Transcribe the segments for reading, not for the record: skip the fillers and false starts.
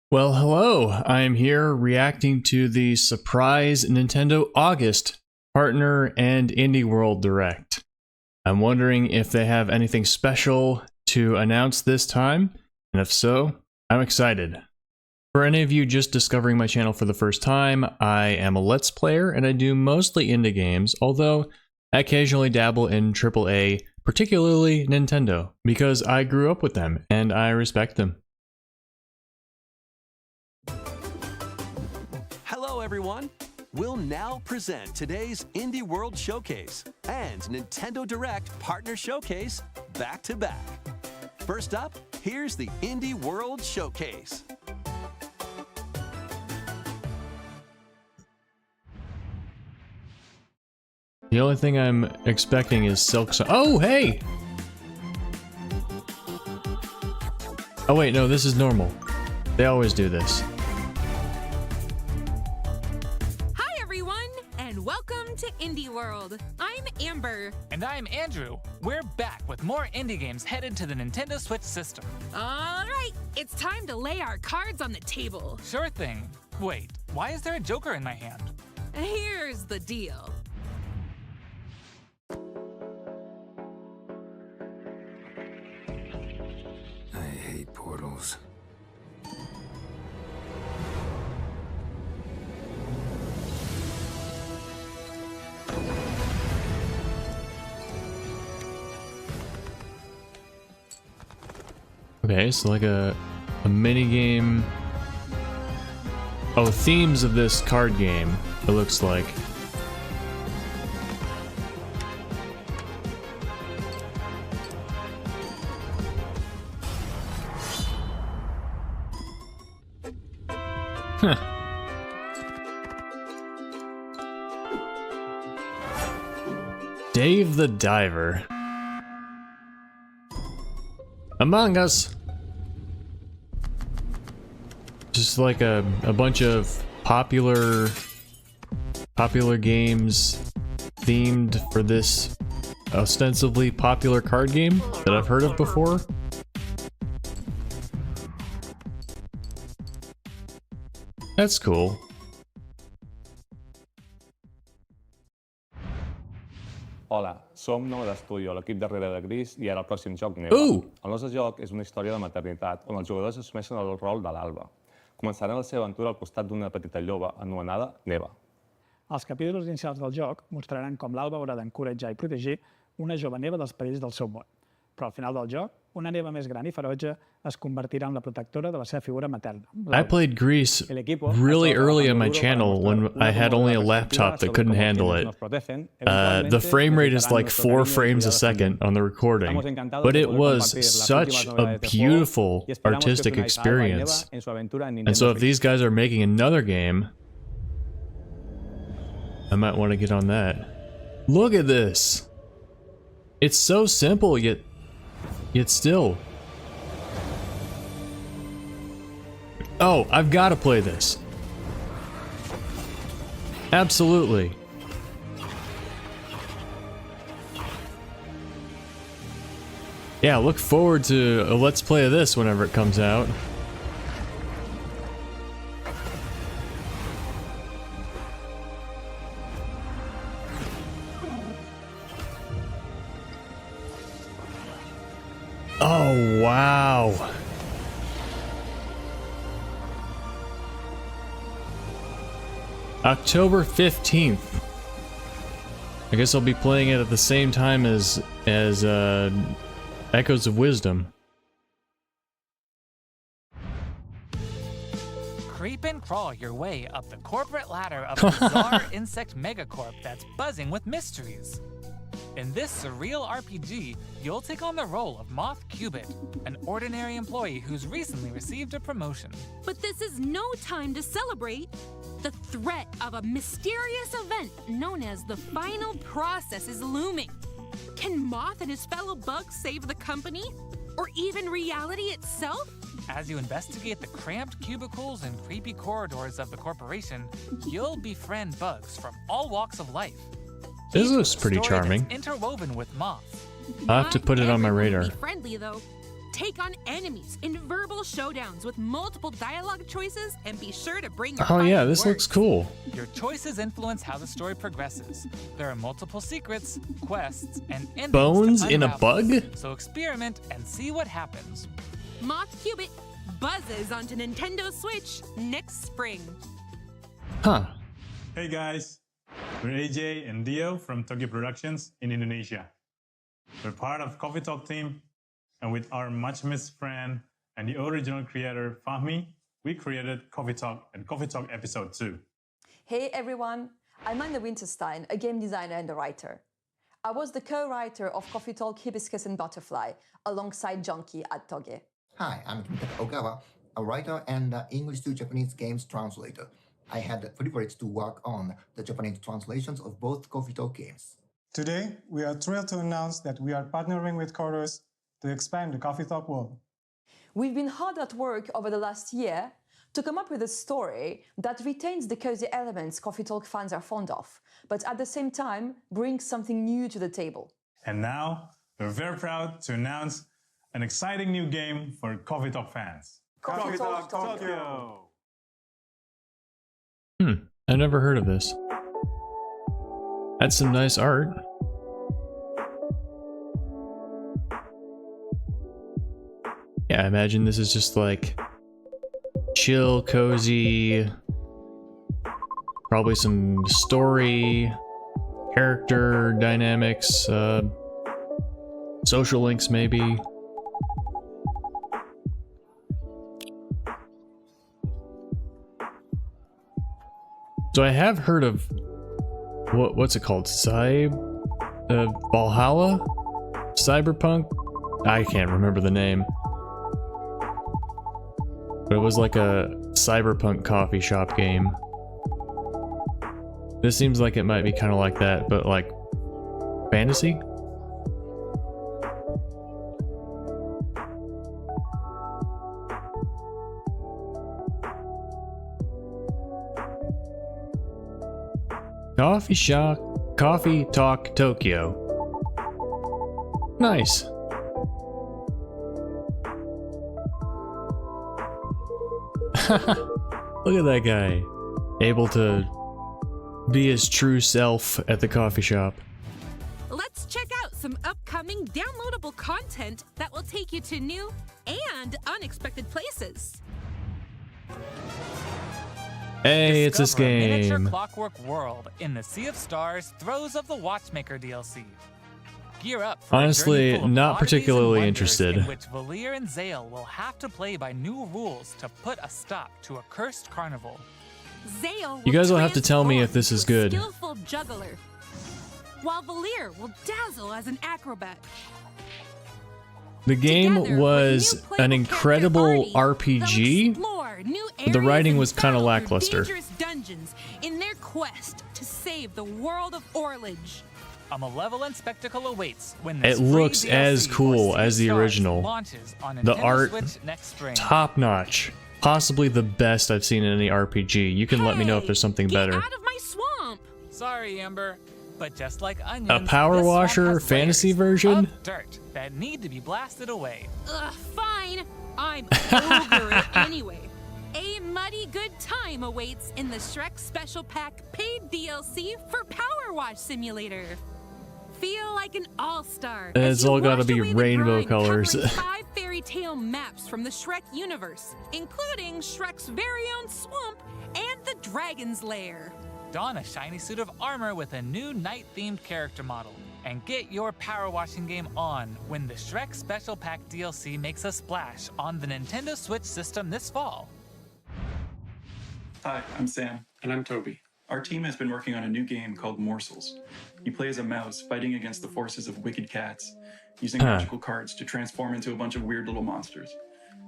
Well, hello. I am here reacting to the surprise Nintendo August Partner and Indie World Direct. I'm wondering if they have anything special to announce this time, and if so, I'm excited. For any of you just discovering my channel for the first time, I am a Let's Player and I do mostly indie games, although I occasionally dabble in AAA, particularly Nintendo, because I grew up with them and I respect them. Hello everyone! We'll now present today's Indie World Showcase and Nintendo Direct Partner Showcase back to back. First up, here's the Indie World Showcase. The only thing I'm expecting is Silk Song. Oh, hey! Oh wait, no, this is normal. They always do this. Welcome to Indie World. I'm Amber. And I'm Andrew. We're back with more indie games headed to the Nintendo Switch system. All right, it's time to lay our cards on the table. Sure thing. Wait, why is there a Joker in my hand? Here's the deal. I hate portals. Okay, so like a mini game. Oh, themes of this card game, it looks like. Huh. Dave the Diver. Among Us. Just like a bunch of popular games themed for this ostensibly popular card game that I've heard of before. That's cool. Hola, som nou d'estudi, l'equip darrere de Gris, i ara el pròxim joc Neva. El nostre joc és una història de maternitat, on els jugadors assumeixen el rol de l'Alba. Començaran la seva aventura al costat d'una petita lloba anomenada Neva. Els capítols inicials del joc mostraran com l'Alba haurà d'encoratjar i protegir una jove Neva dels perills del seu món. Però al final del joc, una Neva més gran i ferotge es convertirà en la protectora de la seva figura materna. I played Grease really early on my channel when I had only a laptop that couldn't handle it. The frame rate is like 4 frames a second on the recording, but it was such a beautiful artistic experience. And so if these guys are making another game, I might want to get on that. Look at this! It's so simple, yet still. Oh, I've got to play this. Absolutely. Yeah, look forward to a Let's Play of this whenever it comes out. Oh, wow. October 15th. I guess I'll be playing it at the same time as Echoes of Wisdom. Creep and crawl your way up the corporate ladder of a bizarre insect megacorp that's buzzing with mysteries. In this surreal RPG, you'll take on the role of Moth Cubit, an ordinary employee who's recently received a promotion. But this is no time to celebrate. The threat of a mysterious event known as the final process is looming. Can Moth and his fellow bugs save the company? Or even reality itself? As you investigate the cramped cubicles and creepy corridors of the corporation, you'll befriend bugs from all walks of life. This looks pretty charming. Interwoven with moths. I'll have to put it on my radar. Friendly though. Take on enemies in verbal showdowns with multiple dialogue choices, and be sure to bring your Oh yeah, fighting this looks words. cool. Your choices influence how the story progresses. There are multiple secrets, quests, and endings Bones to in a unravel. bug? So experiment and see what happens. Moth Cubit buzzes onto Nintendo Switch next spring. Huh. Hey guys, we're AJ and Dio from Tokyo Productions in Indonesia. We're part of Coffee Talk team, and with our much missed friend and the original creator Fahmi, we created Coffee Talk and Coffee Talk Episode 2. Hey everyone, I'm Anna Winterstein, a game designer and a writer. I was the co-writer of Coffee Talk Hibiscus and Butterfly alongside Junkie at Toge. Hi, I'm Kimitaka Ogawa, a writer and English to Japanese games translator. I had the privilege to work on the Japanese translations of both Coffee Talk games. Today, we are thrilled to announce that we are partnering with Chorus to expand the Coffee Talk world. We've been hard at work over the last year to come up with a story that retains the cozy elements Coffee Talk fans are fond of, but at the same time brings something new to the table. And now, we're very proud to announce an exciting new game for Coffee Talk fans. Coffee Talk Tokyo! I've never heard of this. That's some nice art. Yeah, I imagine this is just like chill, cozy, probably some story, character dynamics, social links maybe. So I have heard of what's it called? Valhalla? Cyberpunk? I can't remember the name. But it was like a cyberpunk coffee shop game. This seems like it might be kind of like that, but like fantasy? Coffee Talk Tokyo. Nice. Look at that guy. Able to be his true self at the coffee shop. Let's check out some upcoming downloadable content that will take you to new and unexpected places. Hey, it's this Discover a miniature game. clockwork world in the Sea of Stars Throes of the Watchmaker DLC. Gear up for Honestly, a journey full of not oddities and particularly wonders interested. in which Valir and Zale will have to play by new rules to put a stop to a cursed carnival. Zale You guys will have to tell me if transform this is into a good. skillful juggler, while Valir will dazzle as an acrobat. The game Together, with was new playable an incredible character Artie, RPG. they'll explore new but the areas writing and was kinda battle through lackluster. dangerous dungeons in their quest to save the world of Orlage. A malevolent spectacle awaits when this It free looks DLC as for cool Sea as of the Stars original. launches on The Nintendo art, Switch next spring. top notch. Possibly the best I've seen in any RPG. You can let me know if there's something Get better. out of my swamp! Sorry, Amber, but just like onions, Power this swamp Washer has fantasy layers version? of dirt that need to be blasted away. Ugh, fine. I'm over it anyway. A muddy good time awaits in the Shrek Special Pack paid DLC for Power Wash Simulator. Feel like an all-star. It's all gotta be rainbow colors. 5 fairy tale maps from the Shrek universe, including Shrek's very own swamp and the Dragon's Lair. Don a shiny suit of armor with a new night-themed character model, and get your power washing game on when the Shrek Special Pack DLC makes a splash on the Nintendo Switch system this fall. Hi, I'm Sam. And I'm Toby. Our team has been working on a new game called Morsels. You play as a mouse fighting against the forces of wicked cats, using magical cards to transform into a bunch of weird little monsters.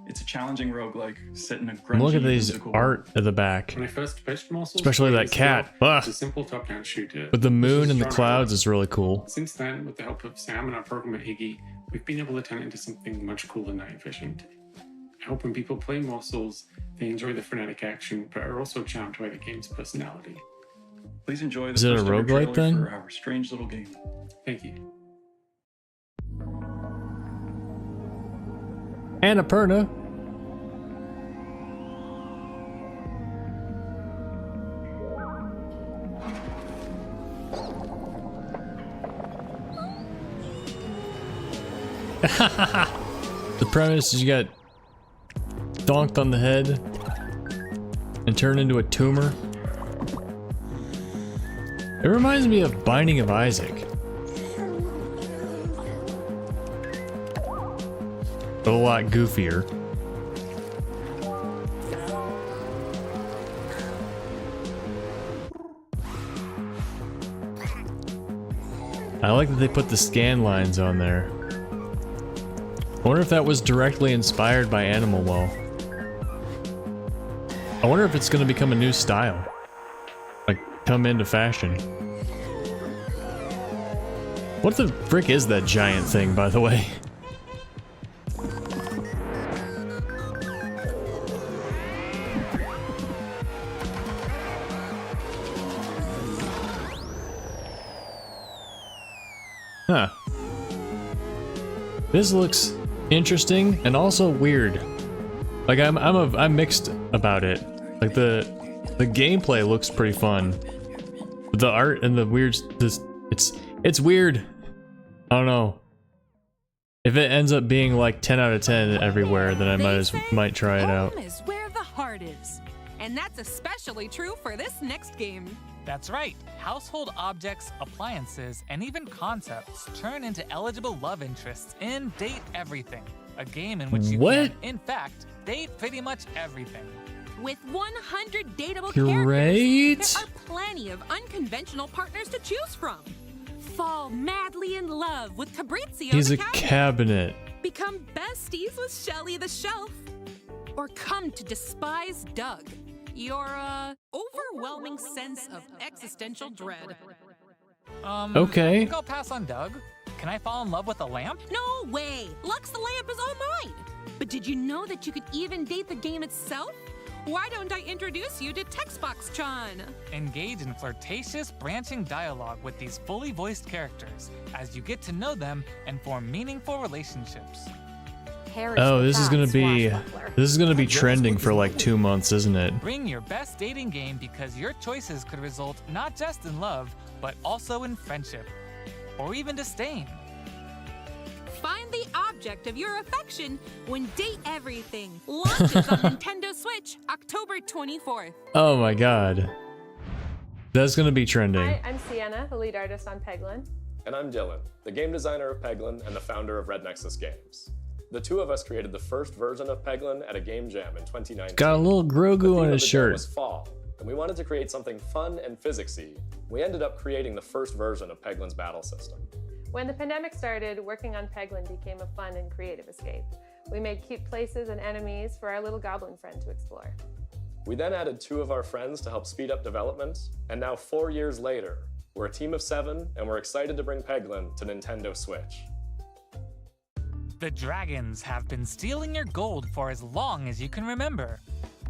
It's a challenging roguelike set in a grungy, Look at these whimsical art at the back. When I first pitched Morsels, Especially that cat. Ugh. It's a simple top-down shooter. But the moon and the Genre. clouds is really cool. Since then, with the help of Sam and our programmer Higgy, we've been able to turn it into something much cooler and night efficient. I hope when people play Morsels, they enjoy the frenetic action, but are also charmed by the game's personality. Please enjoy the Is it a first ever roguelite trailer then? for our strange little game. Thank you. Annapurna. The premise is you got donked on the head and turned into a tumor. It reminds me of Binding of Isaac. A lot goofier. I like that they put the scan lines on there. I wonder if that was directly inspired by Animal Well. I wonder if it's going to become a new style. Like, come into fashion. What the frick is that giant thing, by the way? Huh. This looks interesting and also weird. Like I'm mixed about it. Like the gameplay looks pretty fun. But the art and the weird it's weird. I don't know. If it ends up being like 10 out of 10 everywhere, then I might try it out. Home is where the heart is. And that's especially true for this next game. That's right. Household objects, appliances, and even concepts turn into eligible love interests in Date Everything, a game in which you can, in fact, date pretty much everything. With 100 dateable Great. characters, there are plenty of unconventional partners to choose from. Fall madly in love with Fabrizio He's the a cabinet. Become besties with Shelly the Shelf. Or come to despise Doug. Your, overwhelming sense of existential dread. Okay. I think I'll pass on Doug. Can I fall in love with a lamp? No way! Lux the lamp is all mine! But did you know that you could even date the game itself? Why don't I introduce you to Textbox-chan? Engage in flirtatious, branching dialogue with these fully voiced characters as you get to know them and form meaningful relationships. Oh, this is gonna be trending for like 2 months, isn't it? Bring your best dating game because your choices could result not just in love, but also in friendship, or even disdain. Find the object of your affection when Date Everything launches on Nintendo Switch October 24th. Oh my god. That's gonna be trending. Hi, I'm Sienna, the lead artist on Peglin. And I'm Dylan, the game designer of Peglin and the founder of Red Nexus Games. The two of us created the first version of Peglin at a game jam in 2019. Got a little Grogu on his shirt. It was fall, and we wanted to create something fun and physicsy. We ended up creating the first version of Peglin's battle system. When the pandemic started, working on Peglin became a fun and creative escape. We made cute places and enemies for our little goblin friend to explore. We then added 2 of our friends to help speed up development, and now 4 years later, we're a team of 7, and we're excited to bring Peglin to Nintendo Switch. The dragons have been stealing your gold for as long as you can remember.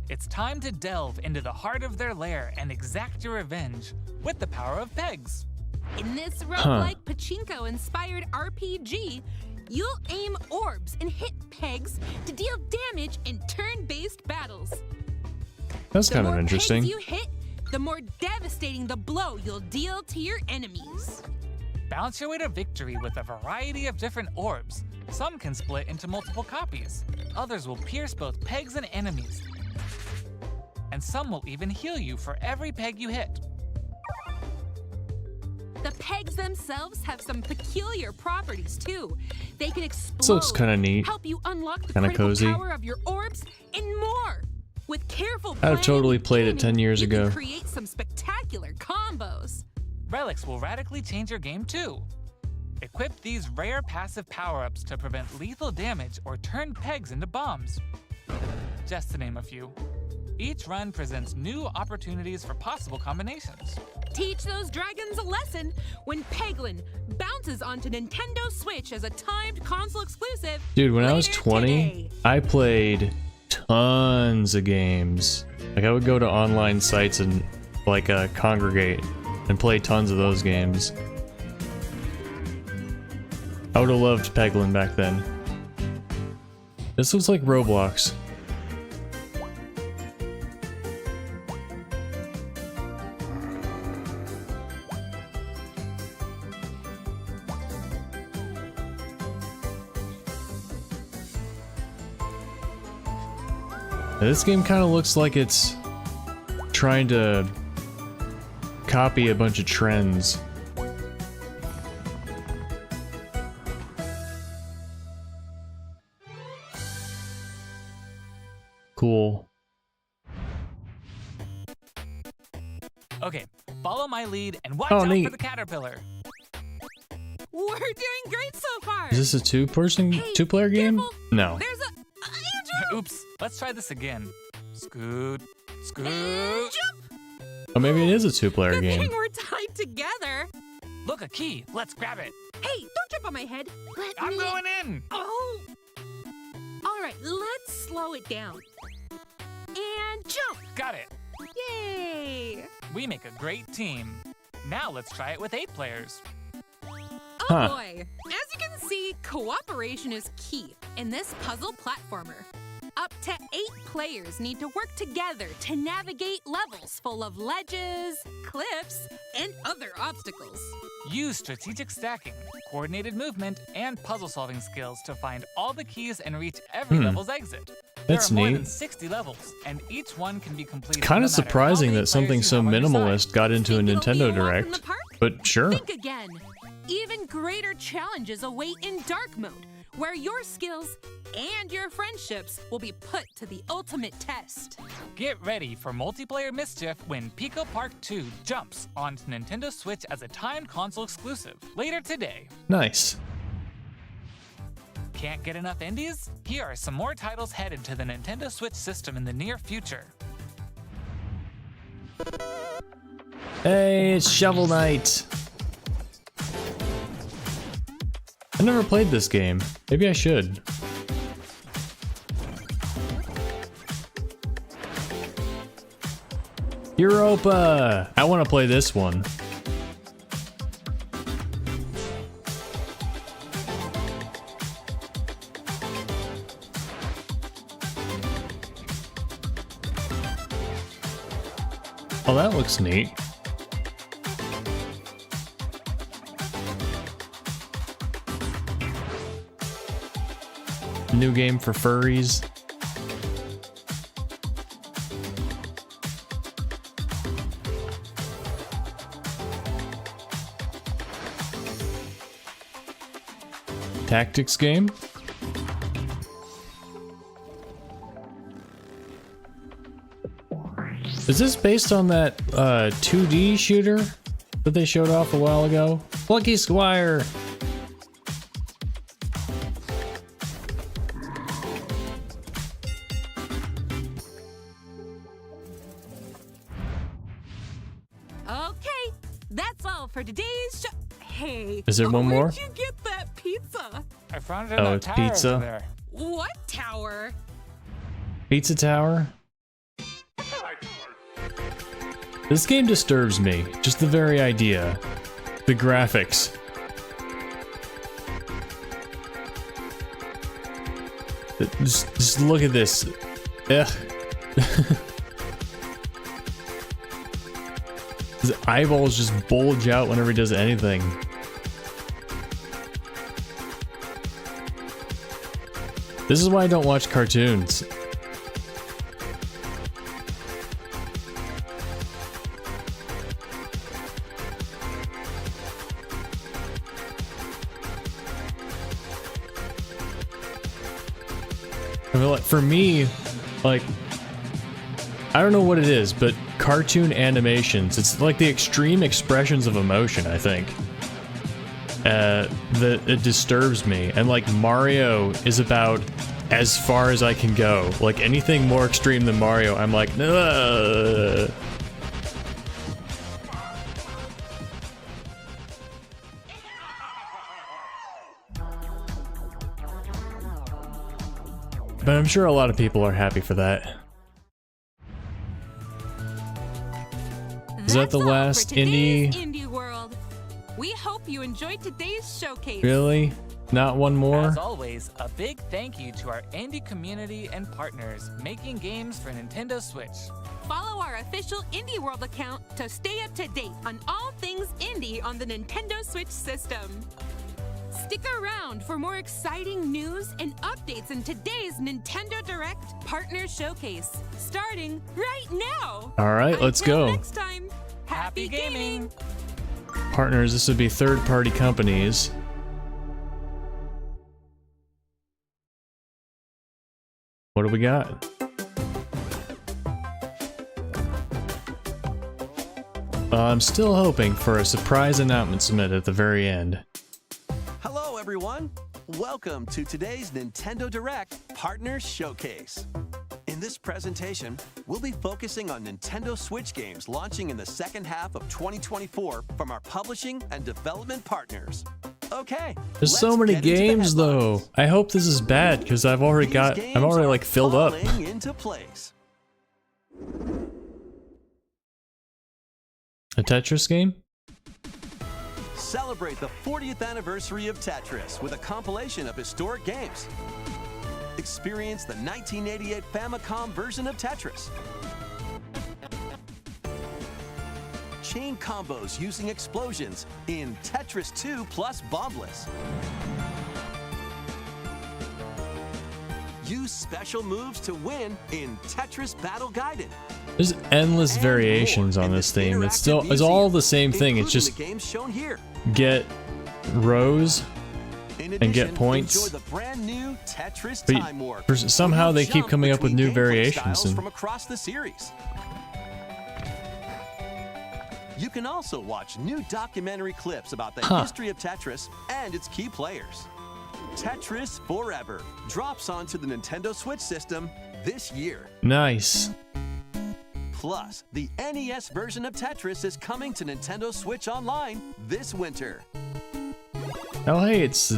It's time to delve into the heart of their lair and exact your revenge with the power of pegs. In this roguelike pachinko-inspired RPG, you'll aim orbs and hit pegs to deal damage in turn-based battles. That's kind of interesting. The more pegs you hit, the more devastating the blow you'll deal to your enemies. Bounce your way to victory with a variety of different orbs. Some can split into multiple copies. Others will pierce both pegs and enemies. And some will even heal you for every peg you hit. The pegs themselves have some peculiar properties too. They can explode, this looks kind of neat, help you unlock the kind of cozy. power of your orbs, and more. With careful I'd have totally played it 10 years ago. You can create some spectacular combos. Relics will radically change your game too. Equip these rare passive power-ups to prevent lethal damage or turn pegs into bombs. Just to name a few. Each run presents new opportunities for possible combinations. Teach those dragons a lesson when Peglin bounces onto Nintendo Switch as a timed console exclusive. Dude, when I was 20, I played tons of games. Like I would go to online sites and like congregate and play tons of those games. I would have loved Peglin back then. This looks like Roblox. This game kind of looks like it's trying to copy a bunch of trends. Cool. Okay, follow my lead and watch Oh, out neat. for the caterpillar. We're doing great so far. Is this a two-player game? No. There's a Oops, let's try this again. Scoot, scoot. jump. Oh, maybe it is a two-player Good game. thing we're tied together. Look, a key. Let's grab it. Hey, don't jump on my head. I'm going in. Oh. All right, let's slow it down. And jump. Got it. Yay. We make a great team. Now let's try it with 8 players. Oh Huh. boy. As you can see, cooperation is key in this puzzle platformer. Up to 8 players need to work together to navigate levels full of ledges, cliffs, and other obstacles. Use strategic stacking, coordinated movement, and puzzle-solving skills to find all the keys and reach every level's exit. That's there are more neat. than 60 levels, and each one can be completed. Kind no of matter how surprising many that something players you so have on your minimalist side. got into a Think it'll be Nintendo a walk in Direct, the park? but sure. Think again. Even greater challenges await in dark mode, where your skills and your friendships will be put to the ultimate test. Get ready for multiplayer mischief when Pico Park 2 jumps onto Nintendo Switch as a timed console exclusive later today. Nice. Can't get enough indies? Here are some more titles headed to the Nintendo Switch system in the near future. Hey, it's Shovel Knight. I never played this game. Maybe I should. Europa! I want to play this one. Oh, that looks neat. New game for furries. Tactics game. Is this based on that 2D shooter that they showed off a while ago? Lucky Squire! Okay, that's all for today's show. Hey, Is there one more? Where'd you get that pizza? I found it in Oh, that it's tower pizza. over there. What tower? Pizza Tower? This game disturbs me. Just the very idea. The graphics. Just look at this. Ugh. His eyeballs just bulge out whenever he does anything. This is why I don't watch cartoons. I feel like for me, like, I don't know what it is, but cartoon animations, it's like the extreme expressions of emotion, I think. That it disturbs me. And like Mario is about as far as I can go. Like anything more extreme than Mario, I'm like, ugh. But I'm sure a lot of people are happy for that. Is that the last indie? Indie World. We hope you enjoyed today's showcase. Really? Not one more? As always, a big thank you to our indie community and partners making games for Nintendo Switch. Follow our official Indie World account to stay up to date on all things indie on the Nintendo Switch system. Stick around for more exciting news and updates in today's Nintendo Direct Partner Showcase, starting right now. All right, let's Until go. next time, happy gaming. Partners, this would be third-party companies. What do we got? I'm still hoping for a surprise announcement at the very end. Hello, everyone. Welcome to today's Nintendo Direct Partner Showcase. In this presentation, we'll be focusing on Nintendo Switch games launching in the second half of 2024 from our publishing and development partners. Okay. There's so many games though. I hope this is bad because I'm already like filled up. Into place. A Tetris game? Celebrate the 40th anniversary of Tetris with a compilation of historic games. Experience the 1988 Famicom version of Tetris. Chain combos using explosions in Tetris 2 plus Bombless. Use special moves to win in Tetris Battle Guided. There's endless variations on this theme. It's all the same thing. It's just get rows and get points. But somehow they keep coming up with new variations. From across the series. You can also watch new documentary clips about the history of Tetris and its key players. Tetris Forever drops onto the Nintendo Switch system this year. Nice. Plus, the NES version of Tetris is coming to Nintendo Switch Online this winter. Oh hey, it's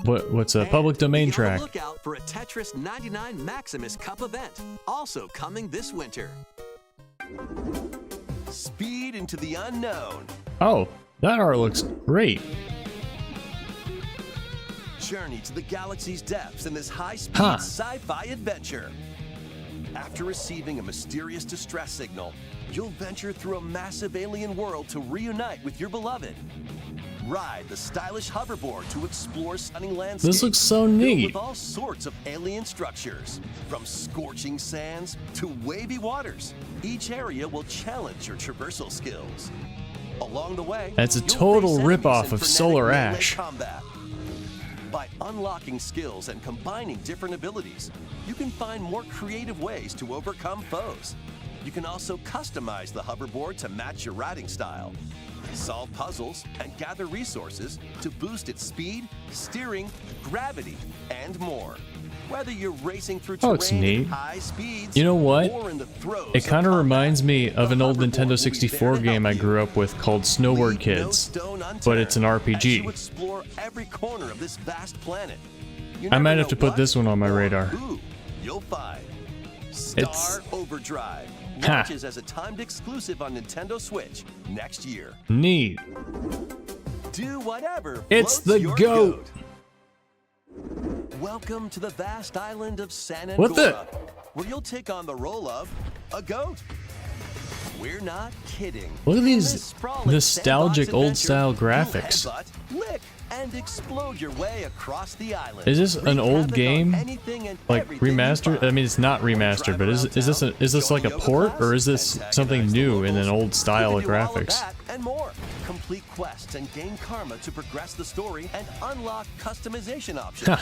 what's a public domain track? Look out for a Tetris 99 Maximus Cup event, also coming this winter. Speed into the unknown. Oh, that art looks great. Journey to the galaxy's depths in this high-speed sci-fi adventure. After receiving a mysterious distress signal, you'll venture through a massive alien world to reunite with your beloved. Ride the stylish hoverboard to explore stunning landscapes. This looks so neat. With all sorts of alien structures, from scorching sands to wavy waters. Each area will challenge your traversal skills. Along the way, that's a total ripoff of Solar Ash. Combat. By unlocking skills and combining different abilities, you can find more creative ways to overcome foes. You can also customize the hoverboard to match your riding style. Solve puzzles and gather resources to boost its speed, steering, gravity, and more. Whether you're racing through terrain at high speeds, you know what? or in the throes it kind of reminds me of an old Nintendo 64 game I grew up with called Snowboard Kids, but it's an RPG. explore every corner of this vast planet. I might have to put this one on my radar. You'll find Star Overdrive launches as a timed exclusive on Nintendo Switch next year. Neat. Do whatever. It's the GOAT. Welcome to the vast island of San Angora, where you'll take on the role of a goat. We're not kidding. Look at these nostalgic old-style graphics. Lick, and explode your way across the island. Is this an old game? Like remastered? I mean, it's not remastered, but is this like a port, or is this something new in an old style of graphics? And more. Complete quests and gain karma to progress the story and unlock customization options.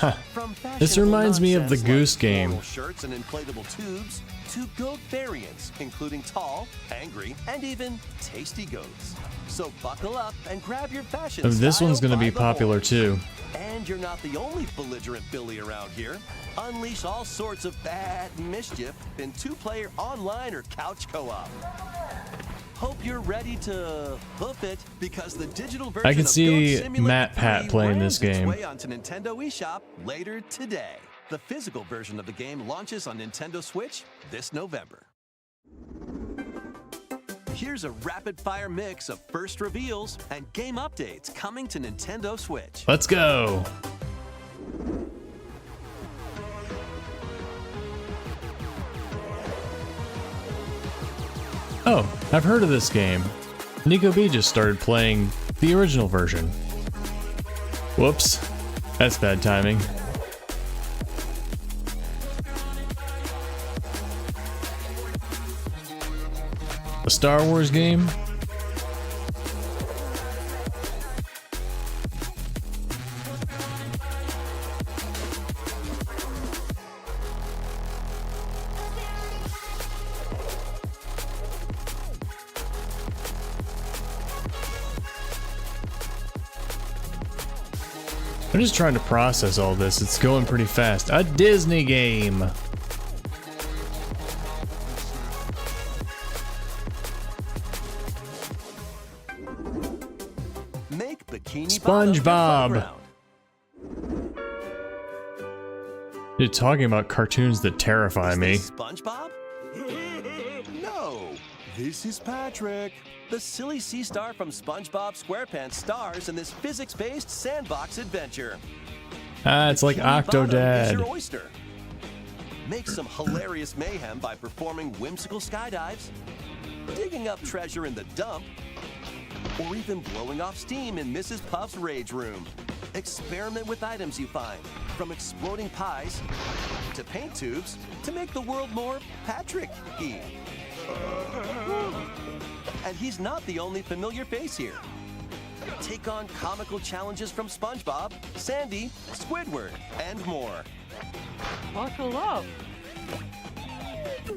This reminds me of the Goose game. Shirts and inflatable tubes to goat variants, including tall, angry, and even tasty goats. So buckle up and grab your fashion. This one's going to be popular too. And you're not the only belligerent Billy around here. Unleash all sorts of bad mischief in 2-player online or couch co-op. Hope you're ready to hoof it, because the digital version I can see Matt Pat playing this game. way onto Nintendo eShop later today. The physical version of the game launches on Nintendo Switch this November. Here's a rapid-fire mix of first reveals and game updates coming to Nintendo Switch. Let's go. Oh, I've heard of this game. Nico B just started playing the original version. Whoops, that's bad timing. A Star Wars game? I'm just trying to process all this. It's going pretty fast. A Disney game. Make Bikini SpongeBob. You're talking about cartoons that terrify me. SpongeBob? No, this is Patrick. The silly sea star from SpongeBob SquarePants stars in this physics-based sandbox adventure. Ah, it's like Bikini Bottom is Octodad. your oyster. Make some hilarious mayhem by performing whimsical skydives, digging up treasure in the dump, or even blowing off steam in Mrs. Puff's rage room. Experiment with items you find, from exploding pies to paint tubes, to make the world more Patrick-y. And he's not the only familiar face here. Take on comical challenges from SpongeBob, Sandy, Squidward, and more. Buckle up. Hey,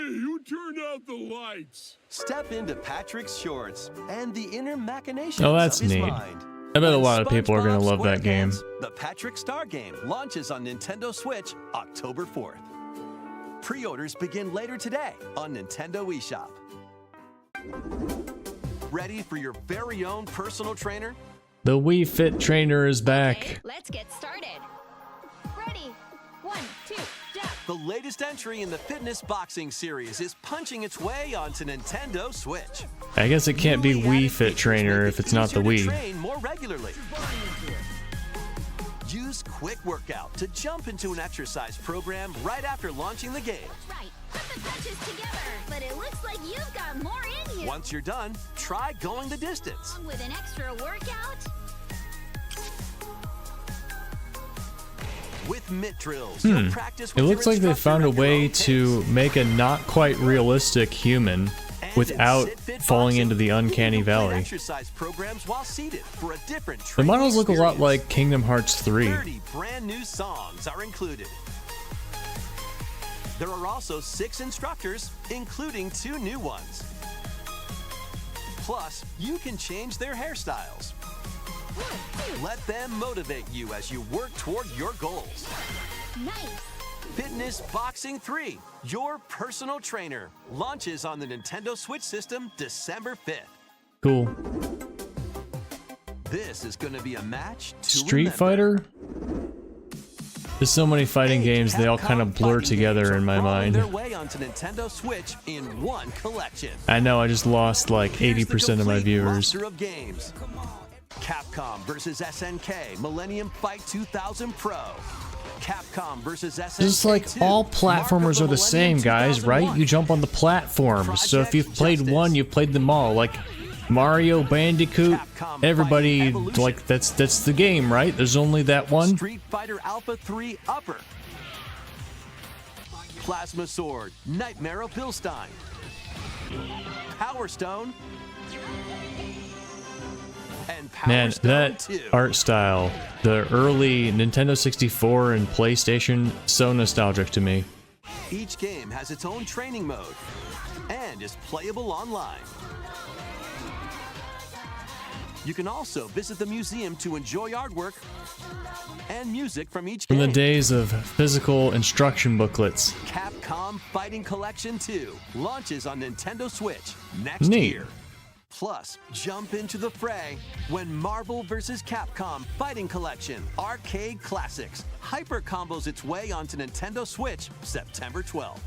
who turned out the lights? Step into Patrick's shorts and the inner machinations Oh, that's of his neat. mind. I bet a When lot of people are going to SpongeBob love that game. SquarePants, The Patrick Star Game launches on Nintendo Switch October 4th. Pre-orders begin later today on Nintendo eShop. Ready for your very own personal trainer? The Wii Fit Trainer is back. Okay, let's get started. Ready? 1, 2, jump. The latest entry in the fitness boxing series is punching its way onto Nintendo Switch. I guess it can't be Wii Fit Trainer if it's not the Easier to Wii. train more regularly. Use Quick Workout to jump into an exercise program right after launching the game. Right, put the punches together. But it looks like you've got more in you. Once you're done, try going the distance. Along with an extra workout. With mitt drills, Hmm. you'll practice It with looks your like they instructor found a at your way own to make a not quite realistic human without falling into the uncanny valley. exercise programs while seated for a different The training models look a lot experience. like Kingdom Hearts 3. 30 brand new songs are included. There are also 6 instructors, including 2 new ones. Plus, you can change their hairstyles. Let them motivate you as you work toward your goals. Nice. Fitness Boxing 3, your personal trainer, launches on the Nintendo Switch system December 5th. Cool. This is going to be a match to Street remember. Fighter? There's so many fighting games, they all kind of blur together in my Crawling their mind. way onto Nintendo Switch in one collection. I know, I just lost like 80% of my viewers. Roster of games. Capcom versus SNK Millennium Fight 2000 Pro. Capcom versus SNK Just like 2, all Mark of platformers the are the same, guys, right? 2001. You jump on the platform. So if you've played one, you've played them all. Like Mario, Bandicoot, everybody, like that's the game, right? There's only that one. Street Fighter Alpha 3 Upper. Plasma Sword, Nightmare of Bilstein. Power Stone. And Power Man, Stone that 2. art style, the early Nintendo 64 and PlayStation, so nostalgic to me. Each game has its own training mode and is playable online. You can also visit the museum to enjoy artwork and music from each From game. the days of physical instruction booklets. Capcom Fighting Collection 2 launches on Nintendo Switch next Neat. year. Plus, jump into the fray when Marvel vs. Capcom Fighting Collection Arcade Classics hyper combos its way onto Nintendo Switch September 12th.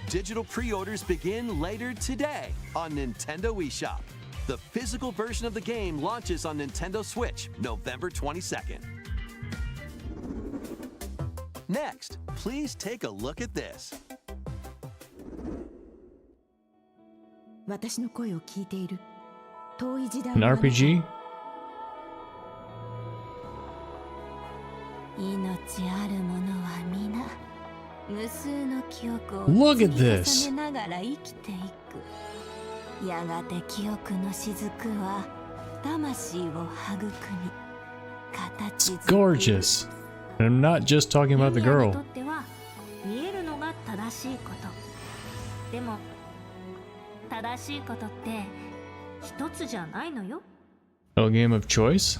Digital pre-orders begin later today on Nintendo eShop. The physical version of the game launches on Nintendo Switch November 22nd. Next, please take a look at this. An RPG? Look at this! It's gorgeous. And I'm not just talking about the girl. No game of choice?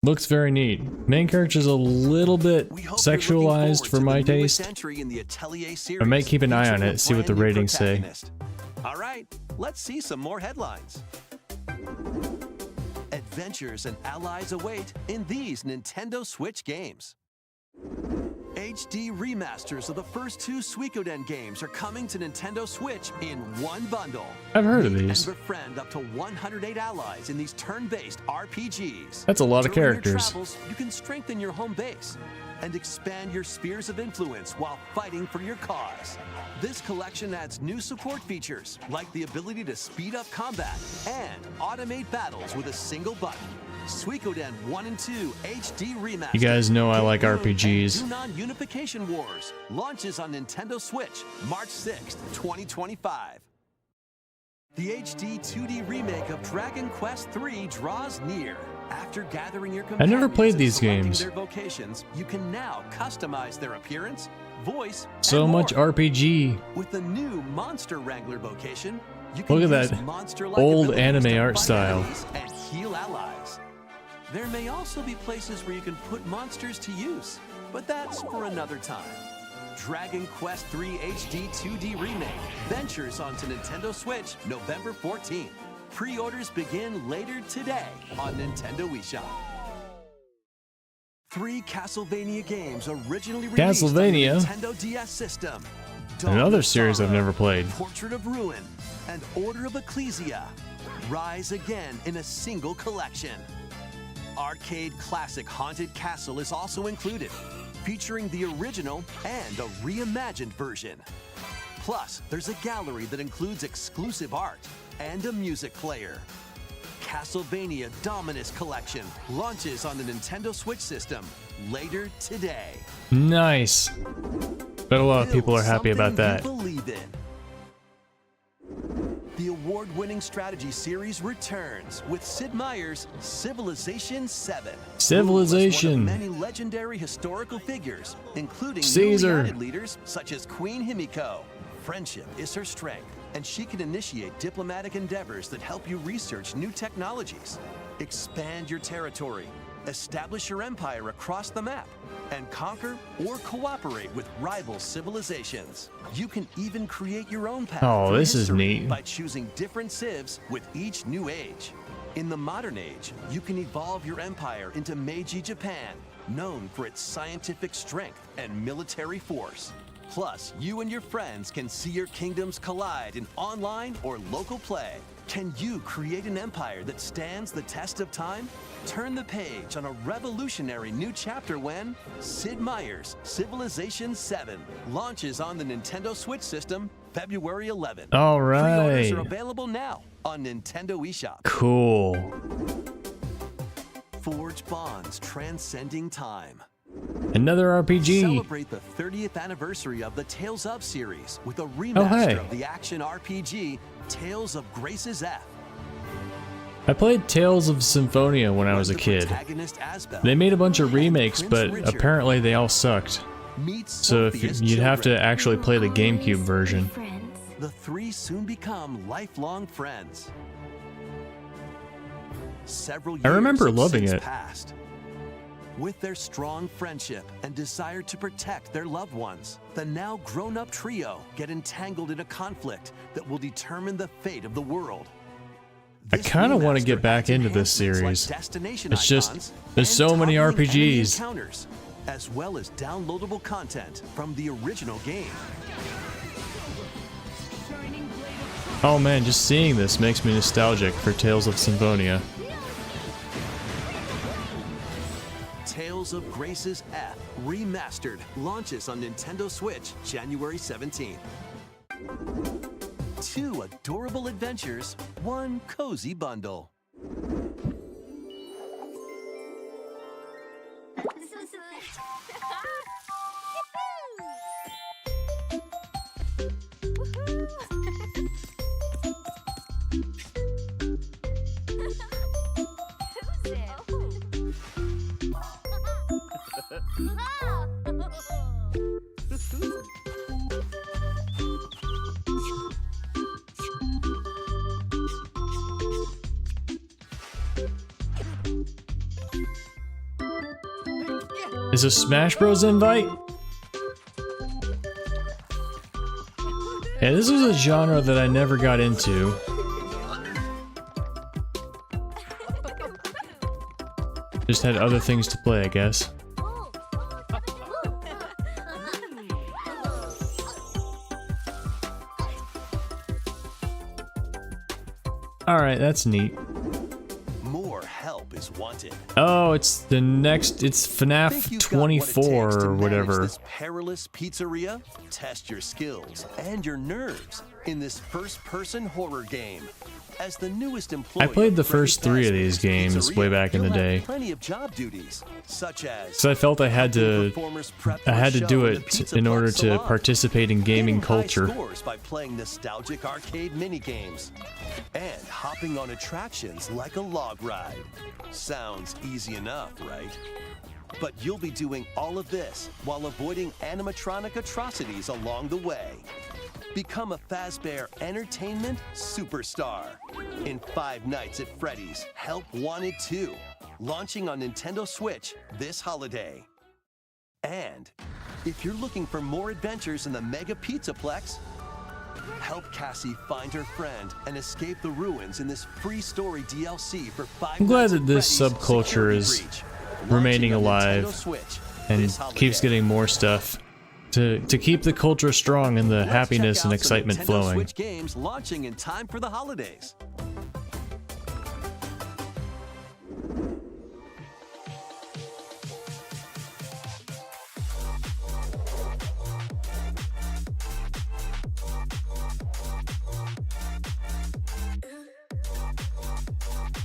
Looks very neat. Main character's a little bit sexualized for my taste. I might keep an eye on it, see what the ratings say. Alright, let's see some more headlines. Adventures and allies await in these Nintendo Switch games. HD remasters of the first two Suikoden games are coming to Nintendo Switch in one bundle. I've heard of these. And befriend up to 108 allies in these turn-based RPGs. That's a lot of During your characters. travels, you can strengthen your home base and expand your spheres of influence while fighting for your cause. This collection adds new support features, like the ability to speed up combat and automate battles with a single button. Suikoden 1 and 2 HD Remaster. You guys know I like RPGs. Yunnan Unification Wars launches on Nintendo Switch March 6th, 2025. The HD 2D remake of Dragon Quest III draws near. After gathering your I never played companions and these selecting games. their vocations, you can now customize their appearance, voice, So and more. much RPG. With the new Monster Wrangler vocation, you Look can at use that monster-like old abilities anime to art fight style. enemies and heal allies. There may also be places where you can put monsters to use, but that's for another time. Dragon Quest III HD 2D Remake ventures onto Nintendo Switch November 14th. Pre-orders begin later today on Nintendo eShop. 3 Castlevania games originally released on the Castlevania? Nintendo DS system. Dawn Another of series I've Sorrow, never played. Portrait of Ruin, and Order of Ecclesia rise again in a single collection. Arcade classic Haunted Castle is also included, featuring the original and a reimagined version. Plus, there's a gallery that includes exclusive art and a music player. Castlevania Dominus Collection launches on the Nintendo Switch system later today. Nice. Bet a lot of people are happy about that. Something you believe in. The award-winning strategy series returns with Sid Meier's Civilization 7. Civilization. One of many legendary historical figures, including Caesar. newly added leaders such as Queen Himiko. Friendship is her strength, and she can initiate diplomatic endeavors that help you research new technologies, expand your territory, establish your empire across the map, and conquer or cooperate with rival civilizations. You can even create your own path Oh, through this is history neat. by choosing different civs with each new age. In the modern age, you can evolve your empire into Meiji Japan, known for its scientific strength and military force. Plus, you and your friends can see your kingdoms collide in online or local play. Can you create an empire that stands the test of time? Turn the page on a revolutionary new chapter when Sid Meier's Civilization 7 launches on the Nintendo Switch system February 11th. All Pre-orders right. are available now on Nintendo eShop. Cool. Forge bonds transcending time. Another RPG. Celebrate the 30th anniversary of the Tales of series with a remaster Oh, hey. of the action RPG Tales of Grace's F. I played Tales of Symphonia when I was a kid. Protagonist Asbel They made a bunch of remakes, Prince but Richard apparently they all sucked. So you'd have to actually play the GameCube version. The three soon become lifelong friends. Several years I remember have loving since it. passed. With their strong friendship and desire to protect their loved ones, the now grown-up trio get entangled in a conflict that will determine the fate of the world. I kind of want to get back into this series. It's just, there's so many RPGs. Encounters, as well as downloadable content from the original game. Oh man, just seeing this makes me nostalgic for Tales of Symphonia. Tales of Grace's F Remastered launches on Nintendo Switch January 17th. 2 adorable adventures, 1 cozy bundle. Is a Smash Bros invite? Yeah, this was a genre that I never got into. Just had other things to play, I guess. Alright, that's neat. More help is wanted. Oh, it's the next, it's FNAF 24 or whatever. This perilous pizzeria? Test your skills and your nerves in this first-person horror game. As the newest employee, I played the first 3 of these games way back in the day. Plenty of job duties, such as So I felt I had to do it in order to participate in gaming culture. scores by playing nostalgic arcade minigames and hopping on attractions like a log ride. Sounds easy enough, right? But you'll be doing all of this while avoiding animatronic atrocities along the way. Become a Fazbear Entertainment superstar in 5 Nights at Freddy's Help Wanted 2, launching on Nintendo Switch this holiday. And if you're looking for more adventures in the Mega Pizzaplex, help Cassie find her friend and escape the ruins in this free story DLC for 5 I'm glad Nights that at this Freddy's subculture Security is Breach, remaining launching on alive Nintendo Switch and this holiday. keeps getting more stuff to keep the culture strong and the Let's happiness check and out some excitement Nintendo flowing. Switch games launching in time for the holidays.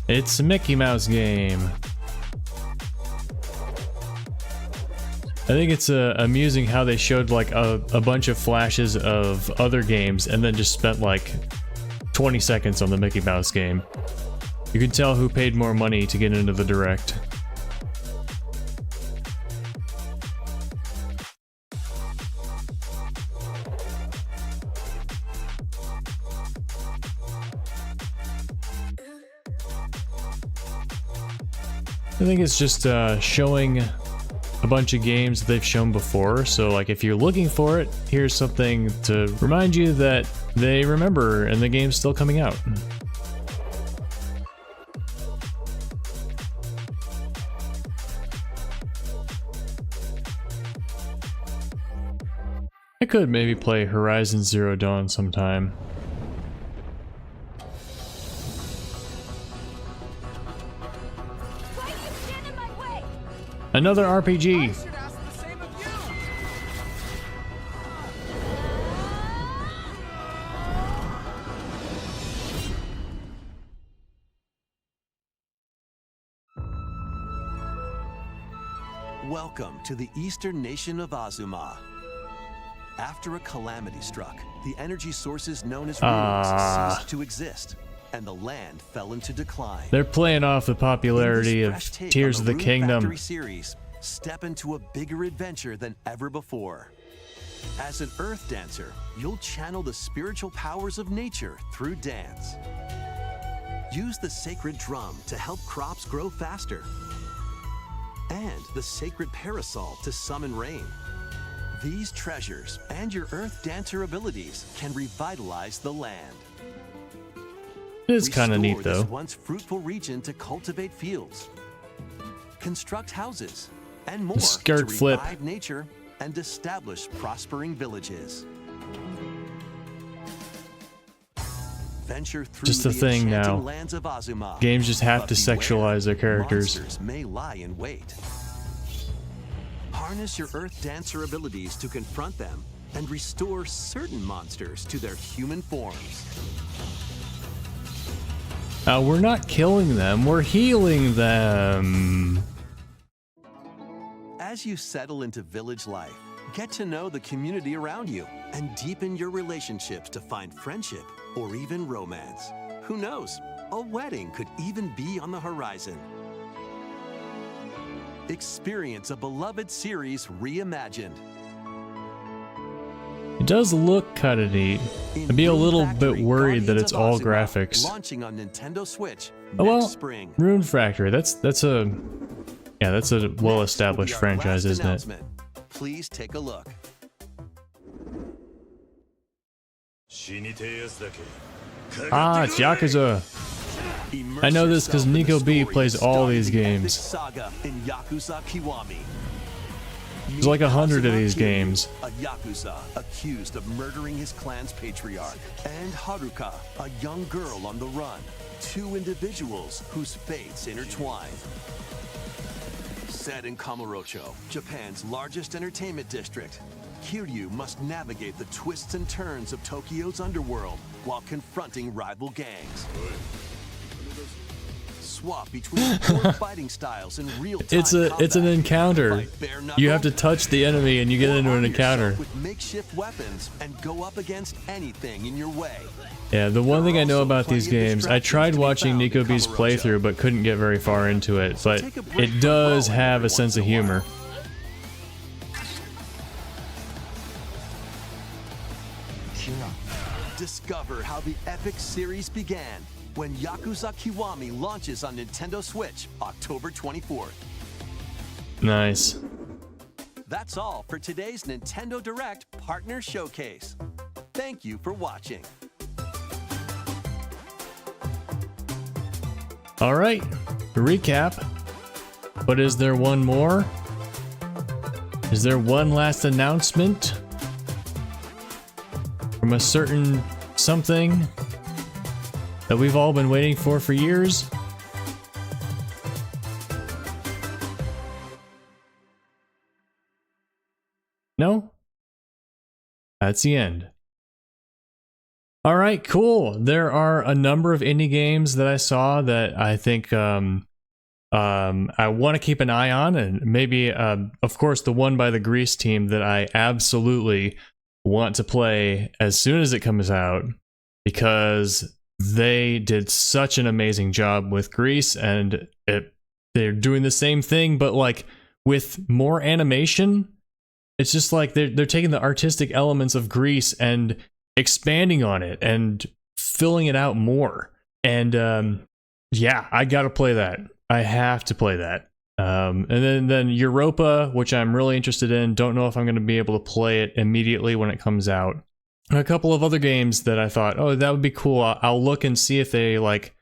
It's a Mickey Mouse game. I think it's amusing how they showed like a bunch of flashes of other games and then just spent like 20 seconds on the Mickey Mouse game. You can tell who paid more money to get into the Direct. I think it's just showing a bunch of games that they've shown before, so like if you're looking for it, here's something to remind you that they remember and the game's still coming out. I could maybe play Horizon Zero Dawn sometime. Another RPG. Welcome to the eastern nation of Azuma. After a calamity struck, the energy sources known as runes ceased to exist, and the land fell into decline. They're playing off the popularity of Fresh take Tears on of the Rune Kingdom. Factory series, step into a bigger adventure than ever before. As an earth dancer, you'll channel the spiritual powers of nature through dance. Use the sacred drum to help crops grow faster, and the sacred parasol to summon rain. These treasures and your earth dancer abilities can revitalize the land. It is kind of neat, though. This once fruitful region to cultivate fields, construct houses, and more to revive nature and establish prospering villages. Venture through just the thing now. lands of Azuma, games just have to sexualize their characters. Monsters may lie in wait. Harness your earth dancer abilities to confront them and restore certain monsters to their human forms. We're not killing them, we're healing them. As you settle into village life, get to know the community around you and deepen your relationships to find friendship or even romance. Who knows? A wedding could even be on the horizon. Experience a beloved series reimagined. It does look kind of neat. I'd be a little bit worried that it's all graphics. Launching on Nintendo Switch Oh well, next spring. Rune Factory. That's a well-established franchise, isn't it? Please take a look. Ah, it's Yakuza. I know this because Nico B plays all these games. Saga in Yakuza Kiwami. There's like 100 of these games. A Yakuza accused of murdering his clan's patriarch, and Haruka, a young girl on the run. Two individuals whose fates intertwine. Set in Kamurocho, Japan's largest entertainment district, Kiryu must navigate the twists and turns of Tokyo's underworld while confronting rival gangs. Swap between four fighting styles in real time. It's an encounter. You have to touch the enemy and you get into an encounter. With makeshift weapons and go up against anything in your way. Yeah, the one thing I know about these games, I tried watching Nico B's playthrough but couldn't get very far into it, but it does have a sense of humor. Discover how the epic series began when Yakuza Kiwami launches on Nintendo Switch October 24th. Nice. That's all for today's Nintendo Direct Partner Showcase. Thank you for watching. All right, recap. But is there one more? Is there one last announcement from a certain something that we've all been waiting for years? No? That's the end. All right, cool. There are a number of indie games that I saw that I think I want to keep an eye on, and maybe, of course, the one by the Grease team that I absolutely want to play as soon as it comes out, because they did such an amazing job with Grease, and they're doing the same thing, but like with more animation. It's just like they're taking the artistic elements of Grease and expanding on it and filling it out more. And yeah, I gotta play that. I have to play that. And then Europa, which I'm really interested in. Don't know if I'm going to be able to play it immediately when it comes out. And a couple of other games that I thought, oh, that would be cool. I'll look and see if they like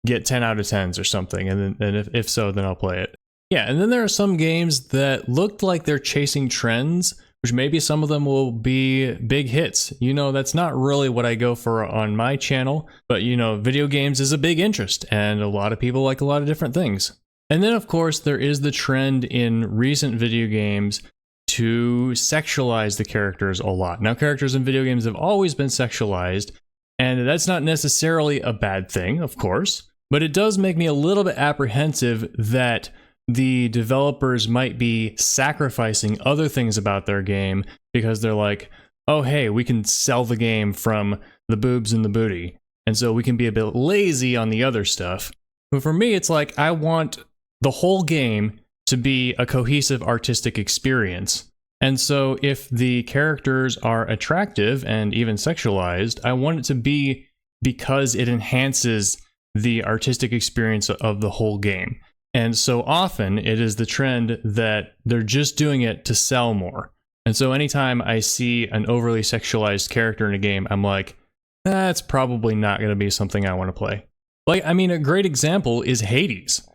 get 10 out of 10s or something. And if so, then I'll play it. Yeah, and then there are some games that looked like they're chasing trends, which maybe some of them will be big hits. You know, that's not really what I go for on my channel, but you know, video games is a big interest, and a lot of people like a lot of different things. And then, of course, there is the trend in recent video games to sexualize the characters a lot. Now, characters in video games have always been sexualized, and that's not necessarily a bad thing, of course, but it does make me a little bit apprehensive that the developers might be sacrificing other things about their game because they're like, oh, hey, we can sell the game from the boobs and the booty, and so we can be a bit lazy on the other stuff. But for me, it's like, I want the whole game to be a cohesive artistic experience. And so if the characters are attractive and even sexualized, I want it to be because it enhances the artistic experience of the whole game. And so often it is the trend that they're just doing it to sell more. And so anytime I see an overly sexualized character in a game, I'm like, that's probably not going to be something I want to play. Like, I mean, a great example is Hades.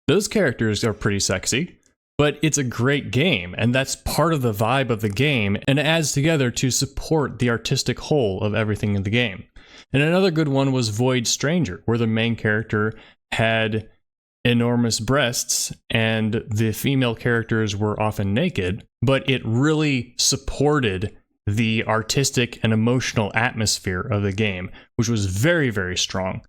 Those characters are pretty sexy, but it's a great game, and that's part of the vibe of the game, and it adds together to support the artistic whole of everything in the game. And another good one was Void Stranger, where the main character had enormous breasts, and the female characters were often naked, but it really supported the artistic and emotional atmosphere of the game, which was very, very strong.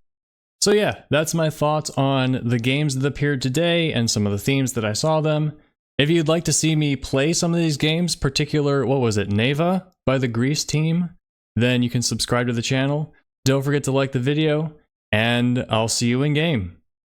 So yeah, that's my thoughts on the games that appeared today and some of the themes that I saw them. If you'd like to see me play some of these games, particular, what was it, Neva by the Grease team, then you can subscribe to the channel. Don't forget to like the video, and I'll see you in game.